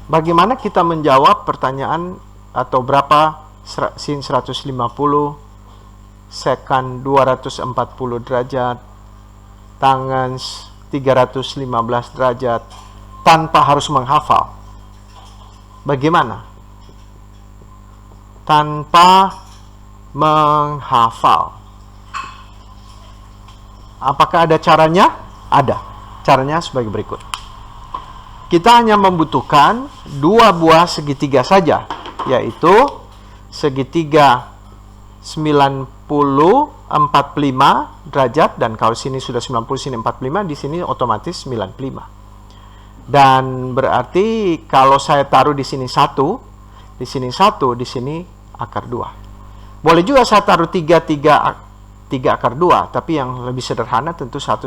Bagaimana kita menjawab pertanyaan atau berapa sin 150, sekan 240 derajat, tangen 315 derajat, tanpa harus menghafal? Bagaimana? Tanpa menghafal. Apakah ada caranya? Ada. Caranya sebagai berikut. Kita hanya membutuhkan dua buah segitiga saja, yaitu segitiga 90 45 derajat, dan kalau sini sudah 90, sini 45, di sini otomatis 95. Dan berarti kalau saya taruh di sini 1, di sini 1, di sini akar 2. Boleh juga saya taruh 3 akar 2, tapi yang lebih sederhana tentu 1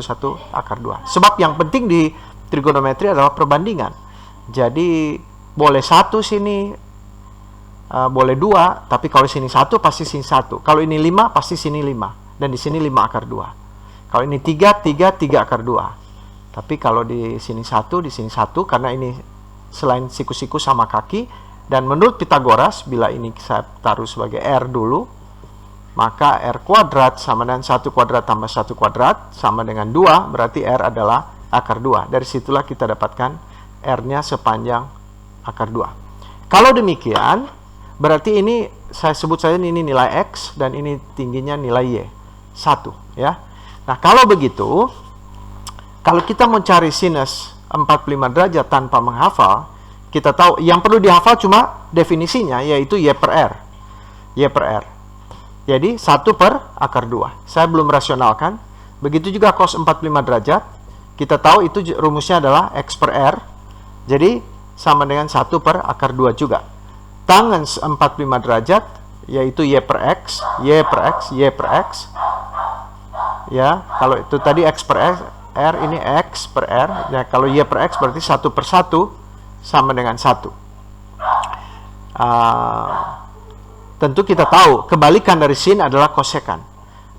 akar 2. Sebab yang penting di trigonometri adalah perbandingan. Jadi boleh 1 sini, boleh 2, tapi kalau sini 1 pasti sini 1. Kalau ini 5 pasti sini 5, dan di sini 5 akar 2. Kalau ini 3 akar 2. Tapi kalau di sini 1, di sini 1, karena ini selain siku-siku sama kaki. Dan menurut Pitagoras, bila ini saya taruh sebagai R dulu, maka R kuadrat sama dengan 1 kuadrat tambah 1 kuadrat sama dengan 2, berarti R adalah akar 2. Dari situlah kita dapatkan R-nya sepanjang akar 2. Kalau demikian, berarti ini saya sebut saja ini nilai X dan ini tingginya nilai Y. 1, ya. Nah, kalau begitu, kalau kita mau cari sinus 45 derajat tanpa menghafal, kita tahu yang perlu dihafal cuma definisinya, yaitu Y per R. Y per R. Jadi 1 per akar 2. Saya belum rasionalkan. Begitu juga cos 45 derajat. Kita tahu itu rumusnya adalah X per R. Jadi sama dengan 1 per akar 2 juga. Tangen 45 derajat, yaitu Y per X, Y per X, Y per X. Ya, kalau itu tadi X per R, ini X per R. Ya, kalau Y per X berarti 1 per 1 sama dengan 1. Tentu kita tahu, kebalikan dari sin adalah kosekan.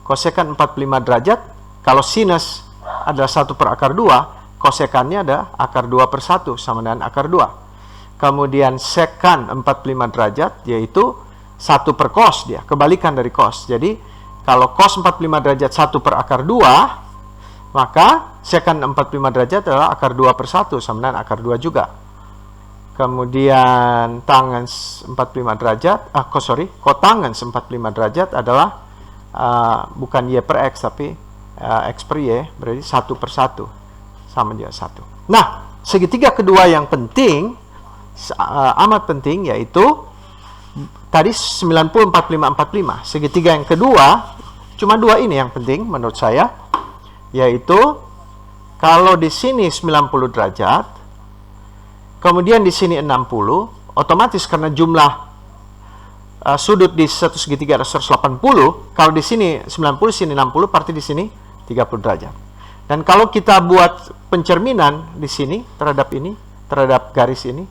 Kosekan 45 derajat, kalau sinus adalah 1 per akar 2, kosekannya ada akar 2 per 1 sama dengan akar 2. Kemudian sekan 45 derajat, yaitu 1 per cos dia, kebalikan dari cos. Jadi, kalau cos 45 derajat 1 per akar 2, maka sekan 45 derajat adalah akar 2 per 1 sama dengan akar 2 juga. Kemudian tangen 45 derajat, kotangen 45 derajat adalah bukan Y per X, tapi X per Y, berarti 1 per 1 sama dia 1. Nah, segitiga kedua yang penting, amat penting, yaitu tadi 90, 45, 45. Segitiga yang kedua, cuma dua ini yang penting menurut saya, yaitu kalau di sini 90 derajat, kemudian di sini 60, otomatis karena jumlah sudut di satu segitiga ada 180, kalau di sini 90, sini 60, berarti di sini 30 derajat. Dan kalau kita buat pencerminan di sini terhadap ini, terhadap garis ini,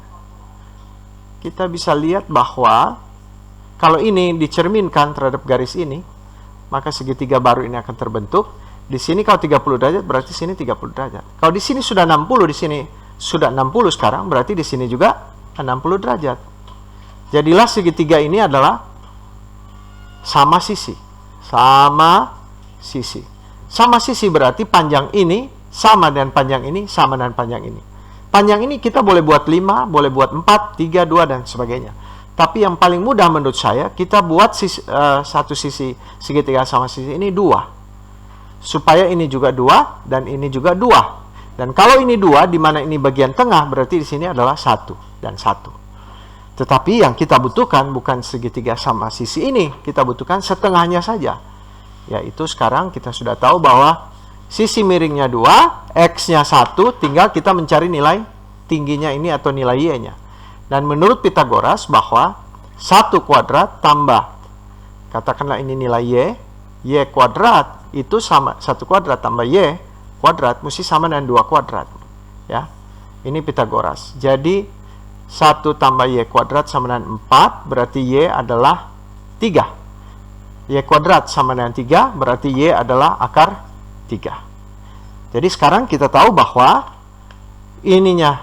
kita bisa lihat bahwa kalau ini dicerminkan terhadap garis ini, maka segitiga baru ini akan terbentuk. Di sini kalau 30 derajat, berarti sini 30 derajat. Kalau di sini sudah 60, di sini sudah 60 sekarang, berarti di sini juga 60 derajat. Jadilah segitiga ini adalah sama sisi. Sama sisi. Sama sisi berarti panjang ini sama dengan panjang ini, sama dengan panjang ini. Panjang ini kita boleh buat 5, boleh buat 4, 3, 2, dan sebagainya. Tapi yang paling mudah menurut saya, kita buat satu sisi segitiga sama sisi ini 2. Supaya ini juga 2, dan ini juga 2. Dan kalau ini 2, di mana ini bagian tengah, berarti di sini adalah 1 dan 1. Tetapi yang kita butuhkan bukan segitiga sama sisi ini, kita butuhkan setengahnya saja. Yaitu sekarang kita sudah tahu bahwa sisi miringnya 2, X-nya 1, tinggal kita mencari nilai tingginya ini atau nilai Y-nya. Dan menurut Pitagoras bahwa 1 kuadrat tambah, katakanlah ini nilai Y, Y kuadrat itu sama 1 kuadrat tambah Y kuadrat mesti sama dengan 2 kuadrat. Ya, ini Pitagoras. Jadi 1 tambah Y kuadrat sama dengan 4, berarti Y adalah 3. Y kuadrat sama dengan 3, berarti Y adalah akar 3. Jadi sekarang kita tahu bahwa ininya,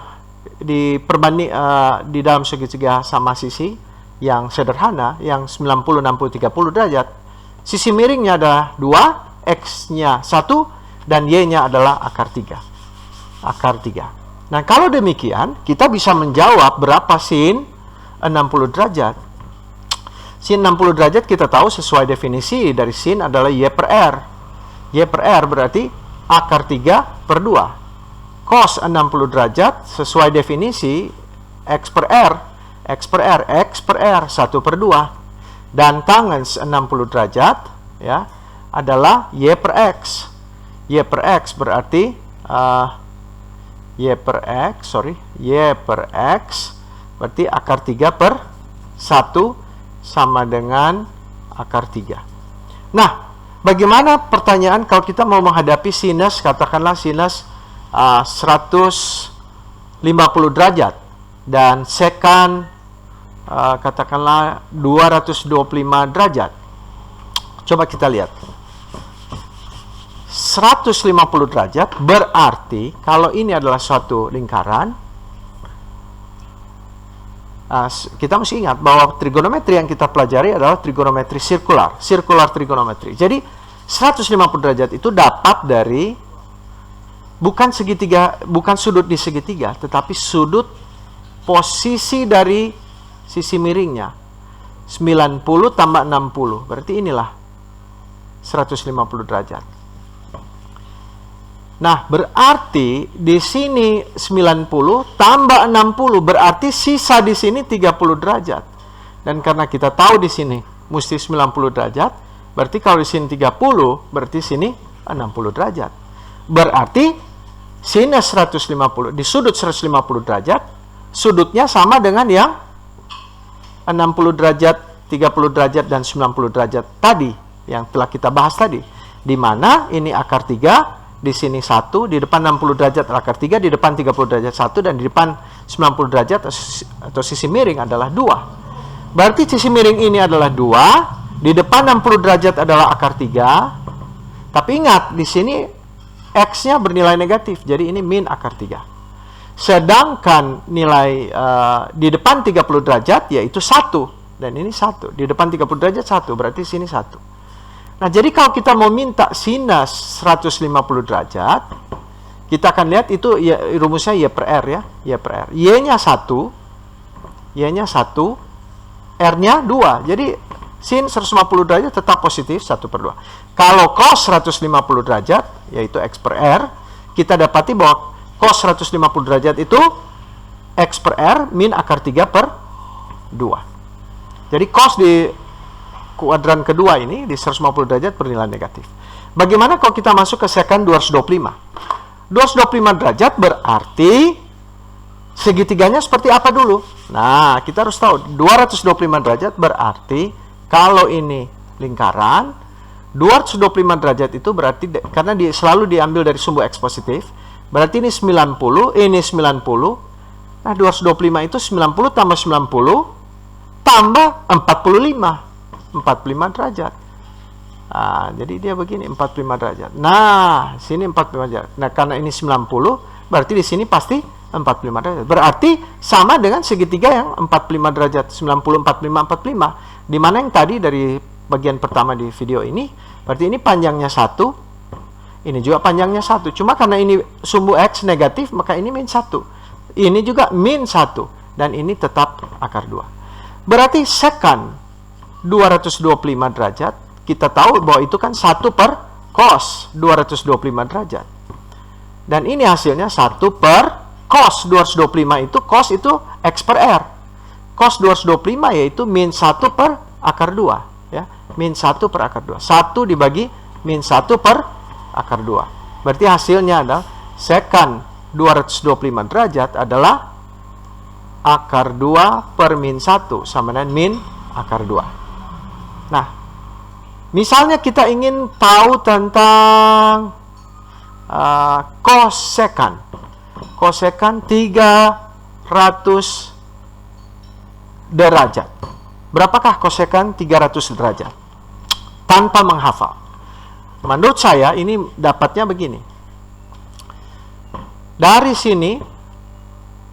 di dalam segitiga sama sisi yang sederhana, yang 90, 60, 30 derajat, sisi miringnya adalah 2, X-nya 1, dan Y-nya adalah akar 3. Akar 3. Nah, kalau demikian, kita bisa menjawab berapa sin 60 derajat. Sin 60 derajat kita tahu sesuai definisi dari sin adalah Y per R. Y per R berarti akar 3 per 2. Cos 60 derajat sesuai definisi X per R. X per R, X per R 1 per 2. Dan tangen 60 derajat ya adalah Y per X. Y per X berarti Y per X berarti akar 3 per 1 sama dengan akar 3. Nah, bagaimana pertanyaan kalau kita mau menghadapi sinus, katakanlah sinus 150 derajat dan sekan katakanlah 225 derajat. Coba kita lihat. 150 derajat berarti kalau ini adalah suatu lingkaran, kita mesti ingat bahwa trigonometri yang kita pelajari adalah trigonometri sirkular trigonometri. Jadi 150 derajat itu dapat dari bukan sudut di segitiga, tetapi sudut posisi dari sisi miringnya. 90 tambah 60, berarti inilah 150 derajat. Nah, berarti di sini 90 tambah 60 berarti sisa di sini 30 derajat. Dan karena kita tahu di sini mesti 90 derajat, berarti kalau di sini 30, berarti sini 60 derajat. Berarti sinus 150 di sudut 150 derajat, sudutnya sama dengan yang 60 derajat, 30 derajat dan 90 derajat tadi yang telah kita bahas tadi. Di mana ini akar 3, di sini 1, di depan 60 derajat akar 3, di depan 30 derajat 1, dan di depan 90 derajat atau sisi miring adalah 2. Berarti sisi miring ini adalah 2, di depan 60 derajat adalah akar 3. Tapi ingat, di sini X-nya bernilai negatif, jadi ini min akar 3. Sedangkan nilai di depan 30 derajat yaitu 1, dan ini 1. Di depan 30 derajat 1, berarti sini 1. Nah, jadi kalau kita mau minta sinus 150 derajat, kita akan lihat itu ya, rumusnya Y per R ya. Y per R. Y-nya 1, Y-nya 1, R-nya 2. Jadi, sin 150 derajat tetap positif 1 per 2. Kalau cos 150 derajat, yaitu X per R, kita dapati bahwa cos 150 derajat itu X per R min akar 3 per 2. Jadi, cos di kuadran kedua ini di 150 derajat bernilai negatif. Bagaimana kalau kita masuk ke secant 225? 225 derajat berarti segitiganya seperti apa dulu? Nah, kita harus tahu 225 derajat berarti kalau ini lingkaran, 225 derajat itu berarti karena selalu diambil dari sumbu X positif, berarti ini 90, ini 90. Nah, 225 itu 90 tambah 90 tambah 45 derajat. Nah, jadi dia begini 45 derajat. Nah, sini 45 derajat. Nah, karena ini 90, berarti di sini pasti 45 derajat. Berarti sama dengan segitiga yang 45 derajat, 90, 45, 45. Di mana yang tadi dari bagian pertama di video ini, berarti ini panjangnya 1, ini juga panjangnya 1. Cuma karena ini sumbu X negatif, maka ini min 1. Ini juga min 1. Dan ini tetap akar 2. Berarti secant 225 derajat, kita tahu bahwa itu kan 1 per cos 225 derajat. Dan ini hasilnya 1 per cos 225 itu, cos itu X per R. Cos 225 yaitu min 1 per akar 2. Ya, min 1 per akar 2. 1 dibagi min 1 per akar 2. Berarti hasilnya adalah secant 225 derajat adalah akar 2 per min 1 sama dengan min akar 2. Nah, misalnya kita ingin tahu tentang kosekant. Kosekant 300 derajat. Berapakah kosekant 300 derajat? Tanpa menghafal. Menurut saya ini dapatnya begini. Dari sini